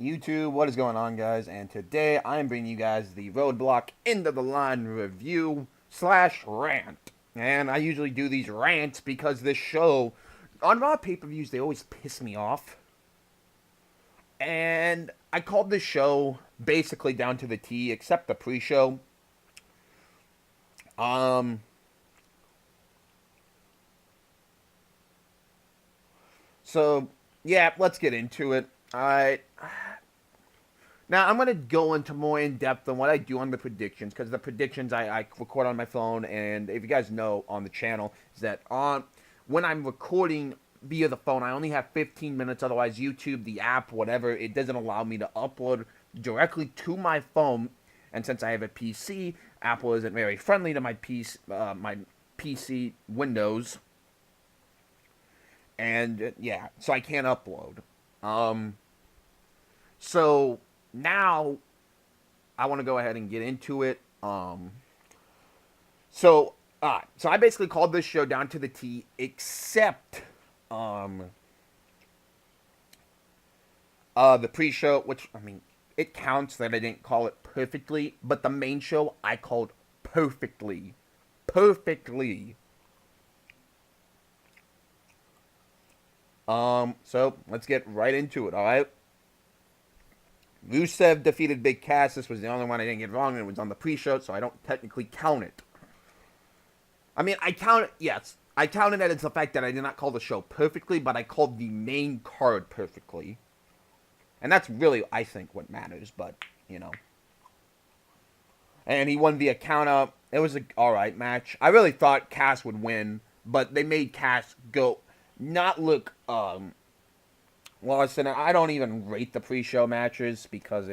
YouTube, what is going on, guys? And today I'm bringing you guys the Roadblock End of the Line review slash rant. And I usually do these rants because this show, on Raw pay-per-views, they always piss me off. And I called this show basically down to the T, except the pre-show. Um, so yeah, let's get into it. Alright. Now, I'm going to go into more in depth on what I do on the predictions, because the predictions I record on my phone, and if you guys know on the channel, is that when I'm recording via the phone, I only have 15 minutes, otherwise YouTube, the app, whatever, it doesn't allow me to upload directly to my phone, and since I have a PC, Apple isn't very friendly to my PC Windows, and yeah, so I can't upload. So now I want to go ahead and get into it. So I basically called this show down to the T, except the pre-show, which I mean, it counts that I didn't call it perfectly, but the main show I called perfectly, perfectly. So let's get right into it. All right. Rusev defeated Big Cass. This was the only one I didn't get wrong, and it was on the pre-show, so I don't technically count it. I mean, I count it, yes. I counted it as the fact that I did not call the show perfectly, but I called the main card perfectly. And that's really, I think, what matters, but, you know. And he won via counter. It was an alright match. I really thought Cass would win, but they made Cass not look, well, listen, I don't even rate the pre-show matches because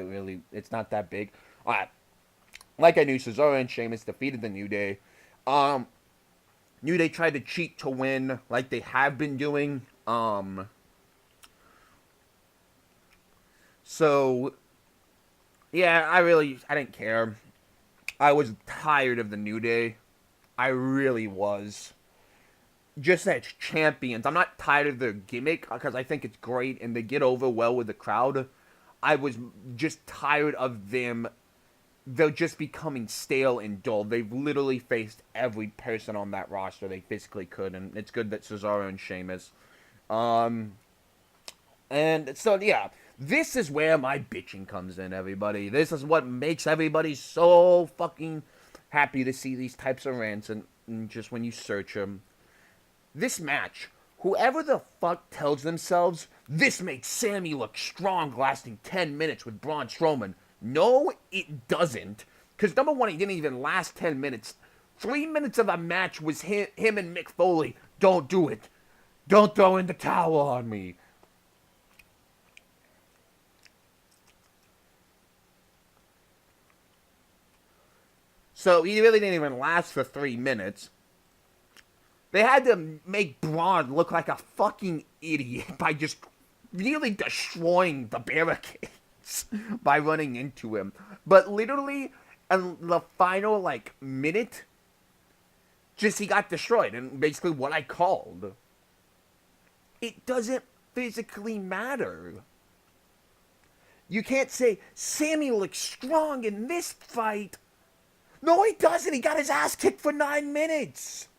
it's not that big. Like I knew, Cesaro and Sheamus defeated the New Day. New Day tried to cheat to win, like they have been doing. So, yeah, I didn't care. I was tired of the New Day. I really was. Just as champions, I'm not tired of their gimmick because I think it's great and they get over well with the crowd. I was just tired of them. They're just becoming stale and dull. They've literally faced every person on that roster they physically could, and it's good that Cesaro and Sheamus. And so, yeah, this is where my bitching comes in, everybody. This is what makes everybody so fucking happy to see these types of rants, and just when you search them. This match, whoever the fuck tells themselves, this makes Sammy look strong lasting 10 minutes with Braun Strowman. No, it doesn't. Because number one, he didn't even last 10 minutes. 3 minutes of a match was him and Mick Foley. Don't do it. Don't throw in the towel on me. So he really didn't even last for 3 minutes. They had to make Braun look like a fucking idiot by just really destroying the barricades by running into him. But literally, in the final, minute, just he got destroyed. And basically what I called. It doesn't physically matter. You can't say, Sammy looks strong in this fight. No, he doesn't. He got his ass kicked for 9 minutes.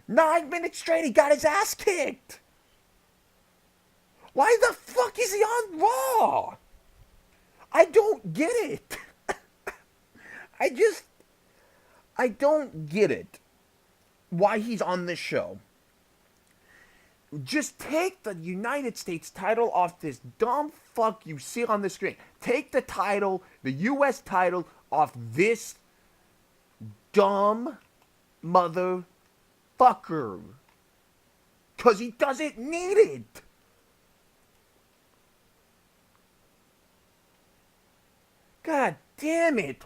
9 minutes straight, he got his ass kicked. Why the fuck is he on Raw? I don't get it. I don't get it. Why he's on this show. Just take the United States title off this dumb fuck you see on the screen. Take the title, the US title, off this dumb motherfucker. Because he doesn't need it. God damn it.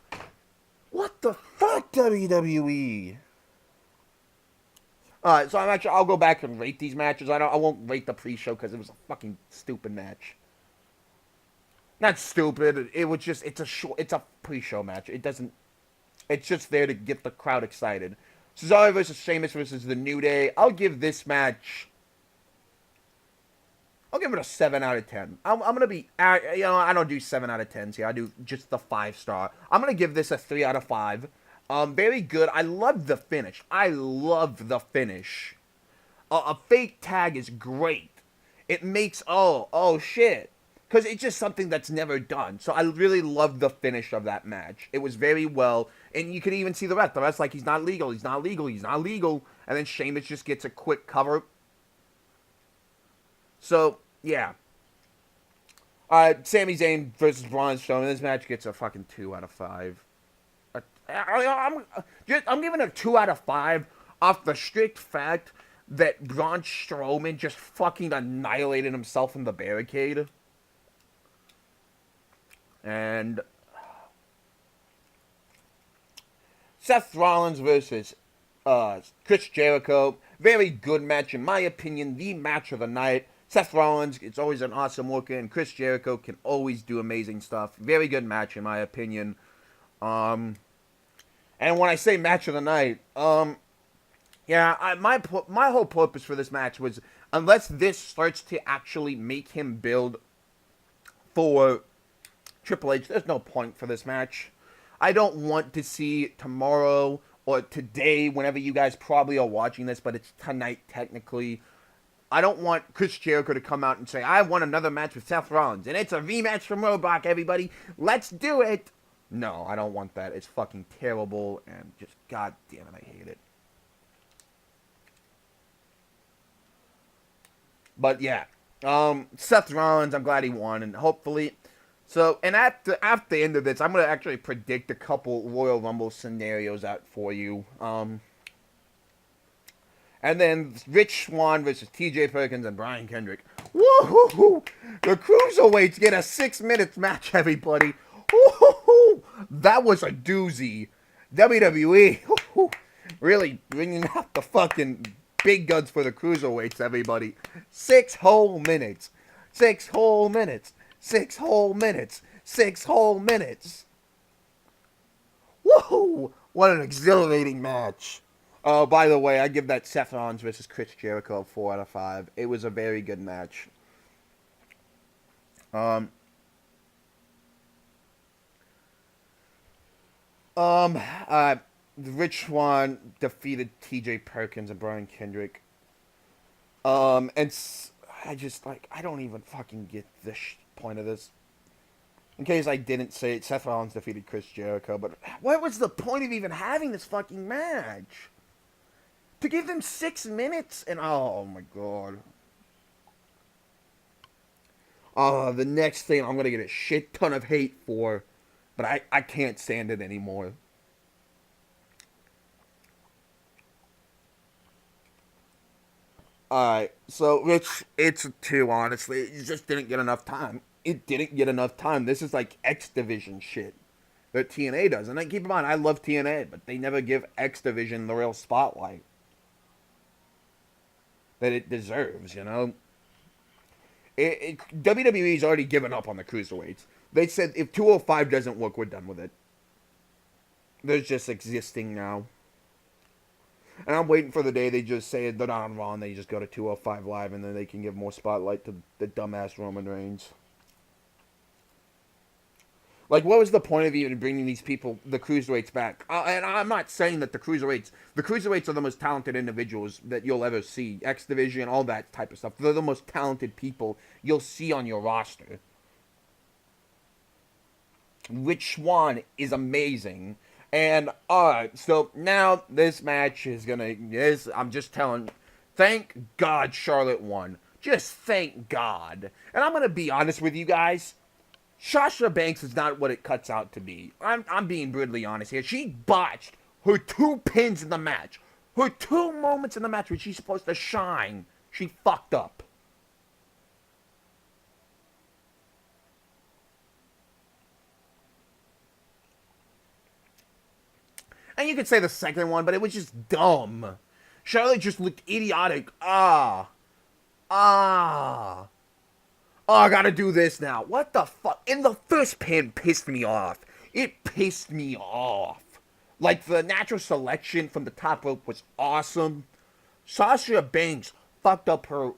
What the fuck, WWE? Alright, so I'll go back and rate these matches. I won't rate the pre-show because it was a fucking stupid match. Not stupid. It's a pre-show match. It's just there to get the crowd excited. Cesaro versus Sheamus versus the New Day. I'll give this match I'll give it a 7 out of 10. I'm going to be, I don't do 7 out of 10s here. I do just the 5-star. I'm going to give this a 3 out of 5. Very good. I love the finish. I love the finish. A fake tag is great. It makes, oh shit. Because it's just something that's never done. So I really love the finish of that match. It was very well. And you could even see the ref. The ref's like, he's not legal, he's not legal, he's not legal. And then Sheamus just gets a quick cover. So, yeah. Sami Zayn versus Braun Strowman. This match gets a fucking 2 out of 5. I'm giving it a 2 out of 5 off the strict fact that Braun Strowman just fucking annihilated himself in the barricade. And Seth Rollins versus Chris Jericho. Very good match, in my opinion. The match of the night. Seth Rollins, it's always an awesome worker, and Chris Jericho can always do amazing stuff. Very good match, in my opinion. And when I say match of the night, yeah, my whole purpose for this match was, unless this starts to actually make him build for Triple H, there's no point for this match. I don't want to see tomorrow or today, whenever you guys probably are watching this, but it's tonight technically. I don't want Chris Jericho to come out and say, I want another match with Seth Rollins, and it's a rematch from Roadblock, everybody. Let's do it. No, I don't want that. It's fucking terrible, and just, god damn it, I hate it. But yeah, Seth Rollins, I'm glad he won, and hopefully... So, and at the end of this, I'm going to actually predict a couple Royal Rumble scenarios out for you. And then Rich Swann versus TJ Perkins and Brian Kendrick. Woo-hoo-hoo! The Cruiserweights get a 6 minutes match, everybody. Woo-hoo-hoo! That was a doozy. WWE, really bringing out the fucking big guns for the Cruiserweights, everybody. 6 whole minutes. 6 whole minutes. 6 whole minutes. 6 whole minutes. Woohoo! What an exhilarating match. Oh, by the way, I give that Seth Rollins versus Chris Jericho a 4 out of 5. It was a very good match. Rich Swann defeated TJ Perkins and Brian Kendrick. And I just, I don't even fucking get the point of this. In case I didn't say it, Seth Rollins defeated Chris Jericho, but what was the point of even having this fucking match? To give them 6 minutes and, oh my god. The next thing I'm gonna get a shit ton of hate for, but I can't stand it anymore. Alright, so it's a 2, honestly. It just didn't get enough time. It didn't get enough time. This is like X Division shit that TNA does. And keep in mind, I love TNA, but they never give X Division the real spotlight that it deserves, you know? WWE's already given up on the Cruiserweights. They said if 205 doesn't work, we're done with it. They're just existing now. And I'm waiting for the day they just say they're not on Raw and they just go to 205 Live and then they can give more spotlight to the dumbass Roman Reigns. Like, what was the point of even bringing these people, the Cruiserweights, back? And I'm not saying that the Cruiserweights are the most talented individuals that you'll ever see. X Division, all that type of stuff. They're the most talented people you'll see on your roster. Rich Swann is amazing. And, alright, so now this match is gonna, I'm just telling, thank God Charlotte won. Just thank God. And I'm gonna be honest with you guys. Sasha Banks is not what it cuts out to be. I'm being brutally honest here. She botched her 2 pins in the match. Her 2 moments in the match where she's supposed to shine. She fucked up. And you could say the second one, but it was just dumb. Charlotte just looked idiotic. Oh, I gotta do this now. What the fuck? And the first pin pissed me off. It pissed me off. Like, the natural selection from the top rope was awesome. Sasha Banks fucked up her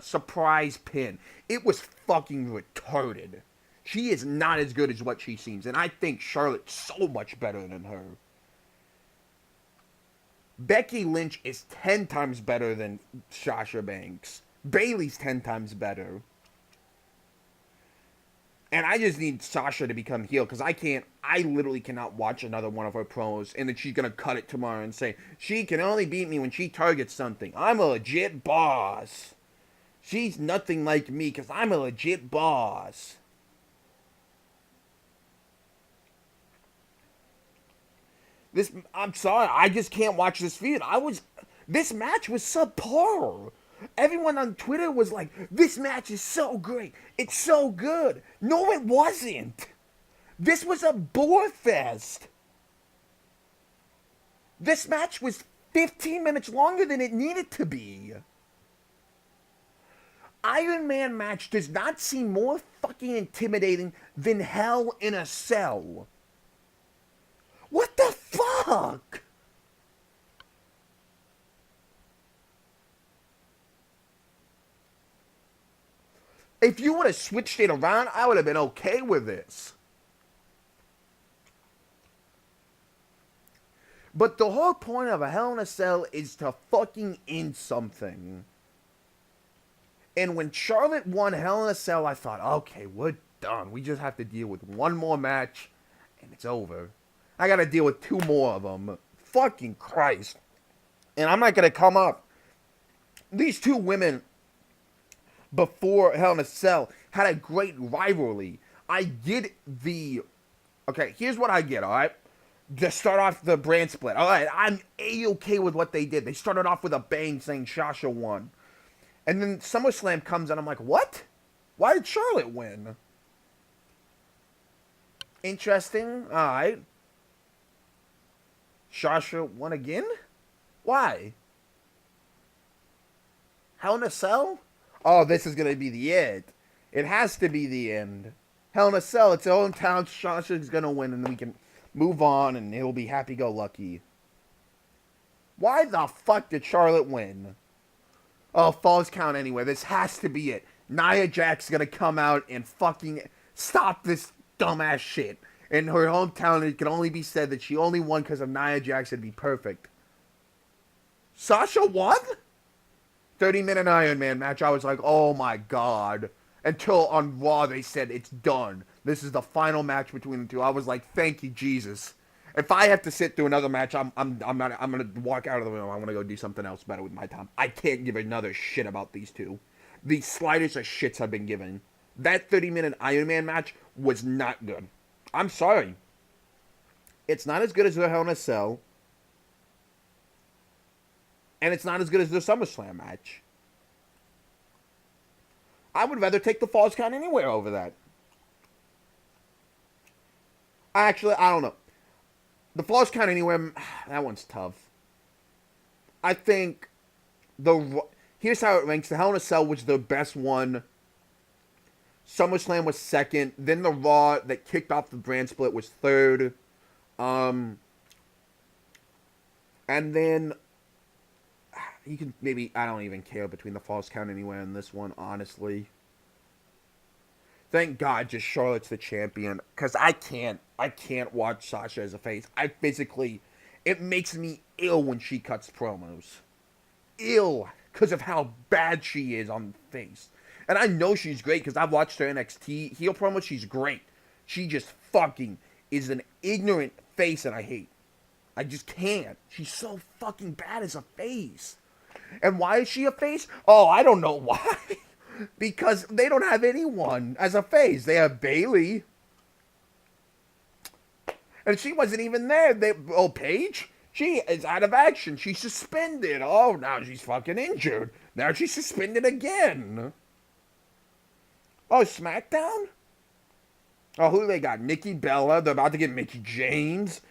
surprise pin. It was fucking retarded. She is not as good as what she seems, and I think Charlotte's so much better than her. Becky Lynch is 10 times better than Sasha Banks. Bayley's 10 times better. And I just need Sasha to become heel because I literally cannot watch another one of her promos and then she's going to cut it tomorrow and say, she can only beat me when she targets something. I'm a legit boss. She's nothing like me because I'm a legit boss. I'm sorry, I just can't watch this feud. This match was subpar. Everyone on Twitter was like, this match is so great. It's so good. No, it wasn't. This was a bore fest. This match was 15 minutes longer than it needed to be. Iron Man match does not seem more fucking intimidating than Hell in a Cell. What the fuck? If you would have switched it around, I would have been okay with this. But the whole point of a Hell in a Cell is to fucking end something. And when Charlotte won Hell in a Cell, I thought, okay, we're done. We just have to deal with one more match, and it's over. I gotta deal with 2 more of them. Fucking Christ. And I'm not gonna come up. These 2 women, before Hell in a Cell, had a great rivalry. I get the... Okay, here's what I get, alright? To start off the brand split. Alright, I'm A-okay with what they did. They started off with a bang saying Sasha won. And then SummerSlam comes and I'm like, what? Why did Charlotte win? Interesting. Alright. Sasha won again? Why? Hell in a Cell? Oh, this is going to be the end. It has to be the end. Hell in a Cell, it's their own town. Sasha's going to win and we can move on and it'll be happy-go-lucky. Why the fuck did Charlotte win? Oh, Falls Count anywhere. This has to be it. Nia Jax's going to come out and fucking stop this dumbass shit. In her hometown, it can only be said that she only won because of Nia Jax. It'd be perfect. Sasha won? 30-minute Iron Man match. I was like, oh my god. Until on Raw they said it's done. This is the final match between the 2. I was like, thank you, Jesus. If I have to sit through another match, I'm gonna walk out of the room. I'm gonna go do something else better with my time. I can't give another shit about these 2. The slightest of shits I've been given. That 30-minute Iron Man match was not good. I'm sorry. It's not as good as the Hell in a Cell. And it's not as good as the SummerSlam match. I would rather take the Falls Count Anywhere over that. Actually, I don't know. The Falls Count Anywhere, that one's tough. I think here's how it ranks. The Hell in a Cell was the best one. SummerSlam was second. Then the Raw that kicked off the brand split was third. And then you can maybe, I don't even care between the Falls Count Anywhere and this one, honestly. Thank God just Charlotte's the champion. Because I can't watch Sasha as a face. It makes me ill when she cuts promos. Ill. Because of how bad she is on the face. And I know she's great because I've watched her NXT heel promo. She's great. She just fucking is an ignorant face and I hate. I just can't. She's so fucking bad as a face. And why is she a face? Oh, I don't know why. Because they don't have anyone as a face. They have Bayley. And she wasn't even there. Paige? She is out of action. She's suspended. Oh, now she's fucking injured. Now she's suspended again. Oh, SmackDown? Oh, who do they got? Nikki Bella. They're about to get Mickie James.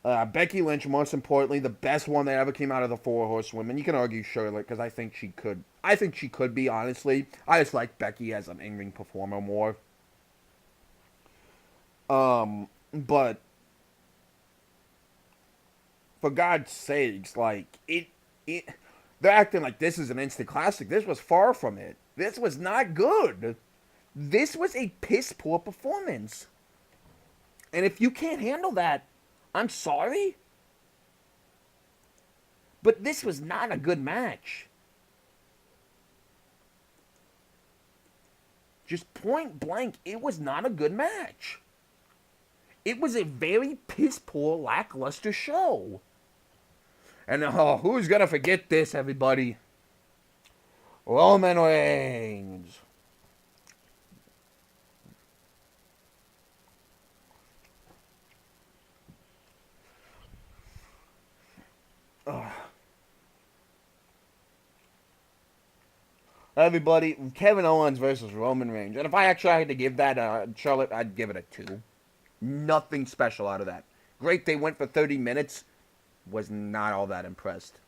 Becky Lynch, most importantly, the best one that ever came out of the 4 Horsewomen. You can argue Charlotte, because I think she could be, honestly. I just like Becky as an in-ring performer more. But for God's sakes, like, it, they're acting like this is an instant classic. This was far from it. This was not good. This was a piss poor performance. And if you can't handle that, I'm sorry. But this was not a good match. Just point blank, it was not a good match. It was a very piss poor, lackluster show. And who's gonna forget this, everybody? Roman Reigns. Everybody, Kevin Owens versus Roman Reigns. And if I actually had to give that Charlotte, I'd give it a 2. Nothing special out of that. Great, they went for 30 minutes. Was not all that impressed.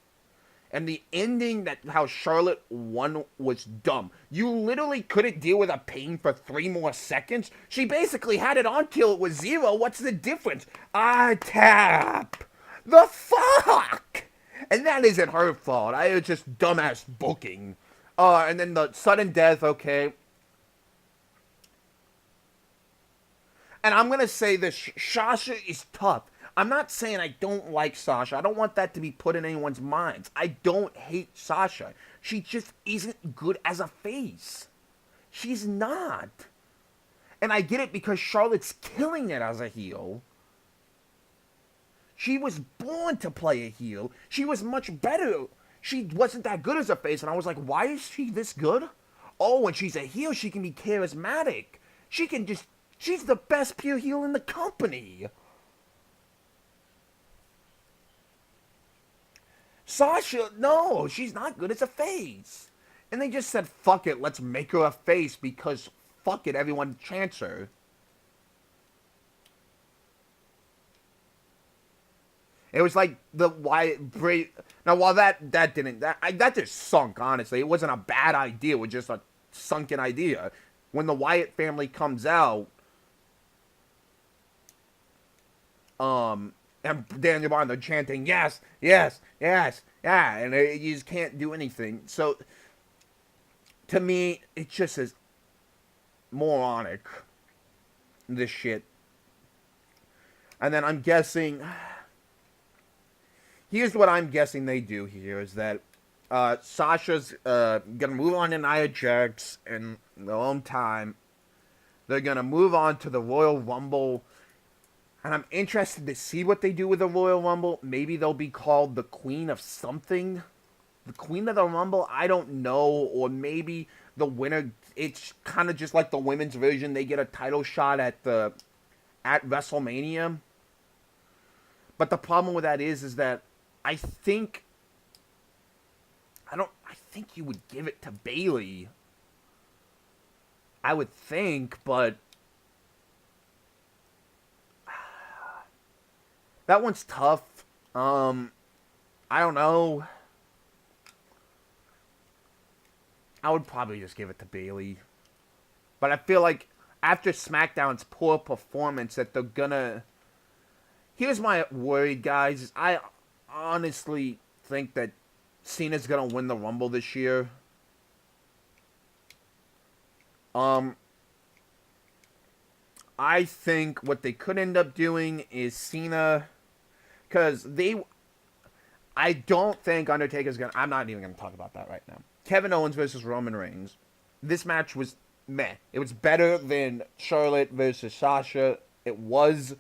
And the ending, that how Charlotte won, was dumb. You literally couldn't deal with a pain for 3 more seconds. She basically had it on till it was 0. What's the difference? I tap. The fuck? And that isn't her fault. It's just dumbass booking. And then the sudden death, okay. And I'm going to say this. Sasha is tough. I'm not saying I don't like Sasha. I don't want that to be put in anyone's minds. I don't hate Sasha. She just isn't good as a face. She's not. And I get it because Charlotte's killing it as a heel. She was born to play a heel. She was much better. She wasn't that good as a face. And I was like, why is she this good? Oh, when she's a heel, she can be charismatic. She can just... She's the best pure heel in the company. Sasha, no, she's not good as a face. And they just said, fuck it, let's make her a face because fuck it, everyone chants her. It was like the Wyatt Bray. Now, while that just sunk, honestly. It wasn't a bad idea. It was just a sunken idea. When the Wyatt family comes out, and Daniel Bryan, they're chanting, yes, yes, yes, yeah, and you just can't do anything. So, to me, it just is moronic, this shit. And then I'm guessing, here's what I'm guessing they do here, is that Sasha's gonna move on to Nia Jax in their own time. They're gonna move on to the Royal Rumble. And I'm interested to see what they do with the Royal Rumble. Maybe they'll be called the Queen of something. The Queen of the Rumble, I don't know. Or maybe the winner, it's kind of just like the women's version. They get a title shot at WrestleMania. But the problem with that is that I think you would give it to Bayley. I would think, but that one's tough. I don't know. I would probably just give it to Bayley. But I feel like after SmackDown's poor performance that they're gonna... Here's my worry, guys. I honestly think that Cena's gonna win the Rumble this year. I think what they could end up doing is Cena... Because I don't think Undertaker's gonna... I'm not even gonna talk about that right now. Kevin Owens versus Roman Reigns. This match was meh. It was better than Charlotte versus Sasha. It was...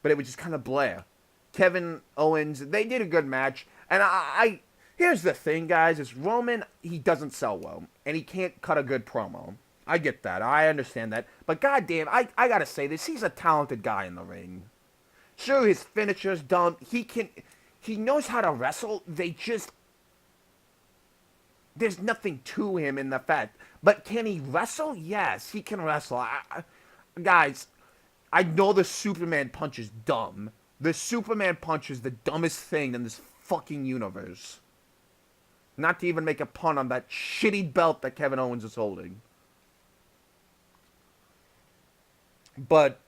But it was just kind of blah. Kevin Owens, they did a good match. And I here's the thing, guys, is Roman, he doesn't sell well. And he can't cut a good promo. I get that. I understand that. But goddamn, I gotta say this. He's a talented guy in the ring. Sure, his finisher's dumb. He knows how to wrestle. There's nothing to him in the fact. But can he wrestle? Yes, he can wrestle. Guys, I know the Superman punch is dumb. The Superman punch is the dumbest thing in this fucking universe. Not to even make a pun on that shitty belt that Kevin Owens is holding. But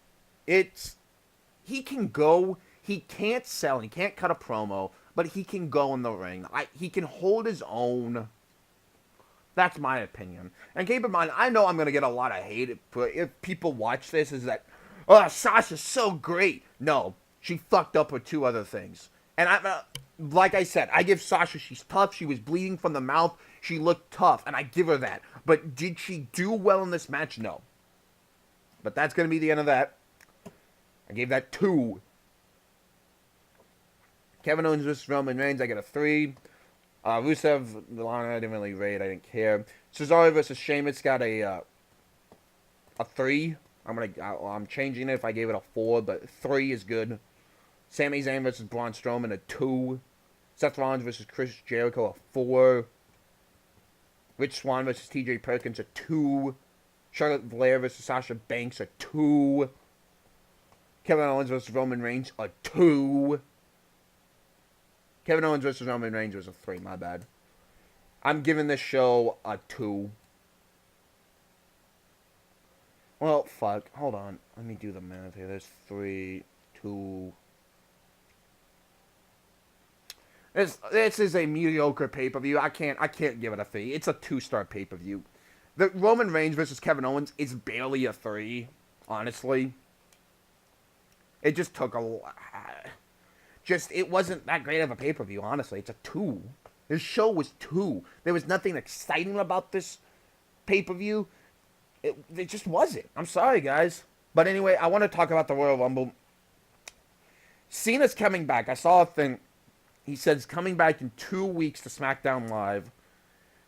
he can go, he can't sell, he can't cut a promo. but he can go in the ring. He can hold his own. That's my opinion. And keep in mind, I know I'm going to get a lot of hate if people watch this, is that, oh, Sasha's so great. No, she fucked up with 2 other things. And like I said, I give Sasha, she's tough. She was bleeding from the mouth. She looked tough, and I give her that. But did she do well in this match? No. But that's going to be the end of that. I gave that 2. Kevin Owens vs. Roman Reigns, I get a 3. Rusev, Lana, I didn't really rate. I didn't care. Cesaro vs. Sheamus got a 3. I'm changing it if I gave it a 4, but 3 is good. Sami Zayn vs. Braun Strowman, a 2. Seth Rollins vs. Chris Jericho, a 4. Rich Swann vs. T.J. Perkins, a 2. Charlotte Flair vs. Sasha Banks, a 2. Kevin Owens vs. Roman Reigns, a 2. Kevin Owens vs. Roman Reigns was a 3, my bad. I'm giving this show a 2. Well, fuck. Hold on. Let me do the math here. There's 3, 2. This is a mediocre pay-per-view. I can't give it a 3. It's a 2-star pay-per-view. The Roman Reigns versus Kevin Owens is barely a 3, honestly. It just took a... it wasn't that great of a pay-per-view, honestly. It's a 2. This show was 2. There was nothing exciting about this pay-per-view. It just wasn't. I'm sorry, guys. But anyway, I want to talk about the Royal Rumble. Cena's coming back. I saw a thing. He says coming back in 2 weeks to SmackDown Live.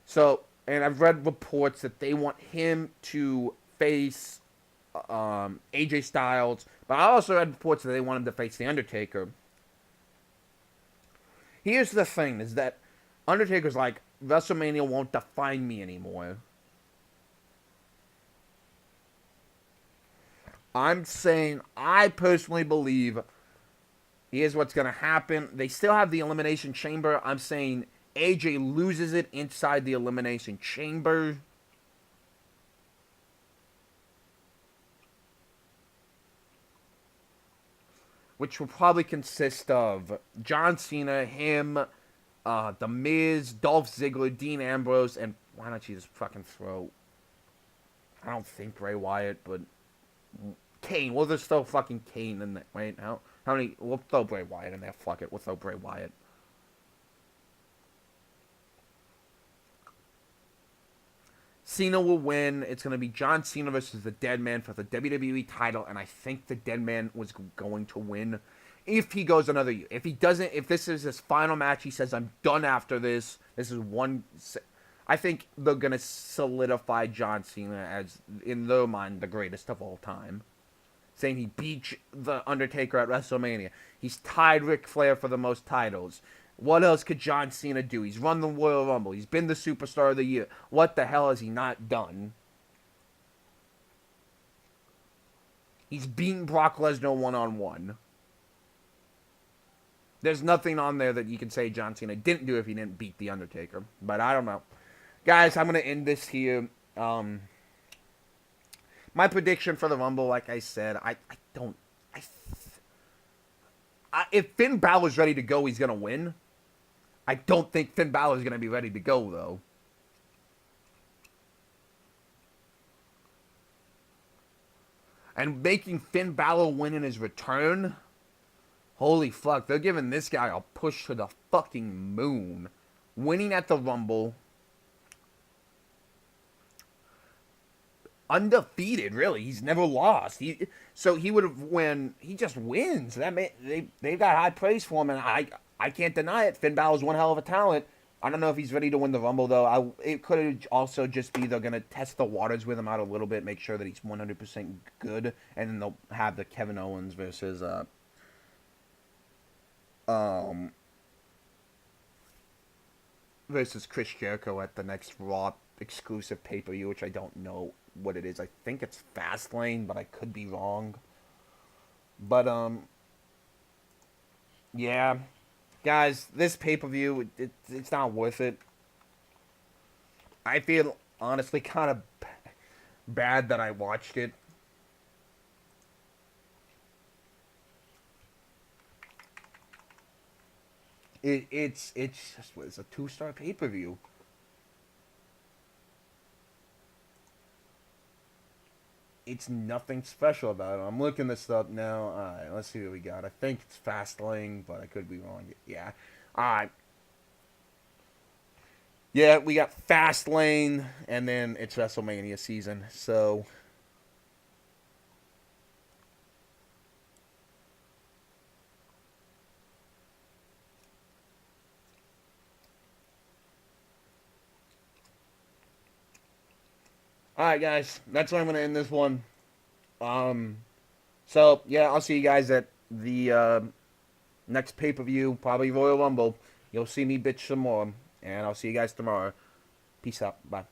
So, and I've read reports that they want him to face AJ Styles. But I also read reports that they want him to face The Undertaker. Here's the thing, is that Undertaker's like, WrestleMania won't define me anymore. I'm saying, I personally believe, here's what's going to happen. They still have the Elimination Chamber. I'm saying AJ loses it inside the Elimination Chamber. Which will probably consist of John Cena, him, The Miz, Dolph Ziggler, Dean Ambrose, and why don't you just fucking throw... I don't think Bray Wyatt, but... Kane. We'll just throw fucking Kane in there. Wait, how many... We'll throw Bray Wyatt in there. Fuck it. We'll throw Bray Wyatt. Cena will win. It's going to be John Cena versus the Dead Man for the WWE title, and I think the Dead Man was going to win if he goes another year. If he doesn't, if this is his final match, he says, I'm done after this. This is one... I think they're going to solidify John Cena as, in their mind, the greatest of all time. Saying he beat The Undertaker at WrestleMania. He's tied Ric Flair for the most titles. What else could John Cena do? He's run the Royal Rumble. He's been the Superstar of the Year. What the hell has he not done? He's beaten Brock Lesnar one-on-one. There's nothing on there that you can say John Cena didn't do if he didn't beat The Undertaker. But I don't know. Guys, I'm going to end this here. My prediction for the Rumble, like I said, if Finn Balor's ready to go, he's going to win. I don't think Finn Balor's going to be ready to go, though. And making Finn Balor win in his return, holy fuck, they're giving this guy a push to the fucking moon. Winning at the Rumble. Undefeated, really. He's never lost. So he would have when he just wins. They've got high praise for him, and I can't deny it. Finn Balor's one hell of a talent. I don't know if he's ready to win the Rumble, though. It could also just be they're going to test the waters with him out a little bit, make sure that he's 100% good, and then they'll have the Kevin Owens versus Chris Jericho at the next Raw exclusive pay-per-view, which I don't know what it is. I think it's Fastlane, but I could be wrong. But yeah, guys, this pay-per-view, it's not worth it. I feel honestly kind of bad that I watched it. It's just it's a 2-star pay-per-view. It's nothing special about it. I'm looking this up now. All right, let's see what we got. I think it's Fastlane, but I could be wrong. Yeah. All right. Yeah, we got Fastlane, and then it's WrestleMania season. So, all right, guys, that's where I'm gonna end this one. Um, so yeah, I'll see you guys at the next pay-per-view, probably Royal Rumble. You'll see me bitch some more, and I'll see you guys tomorrow. Peace out. Bye.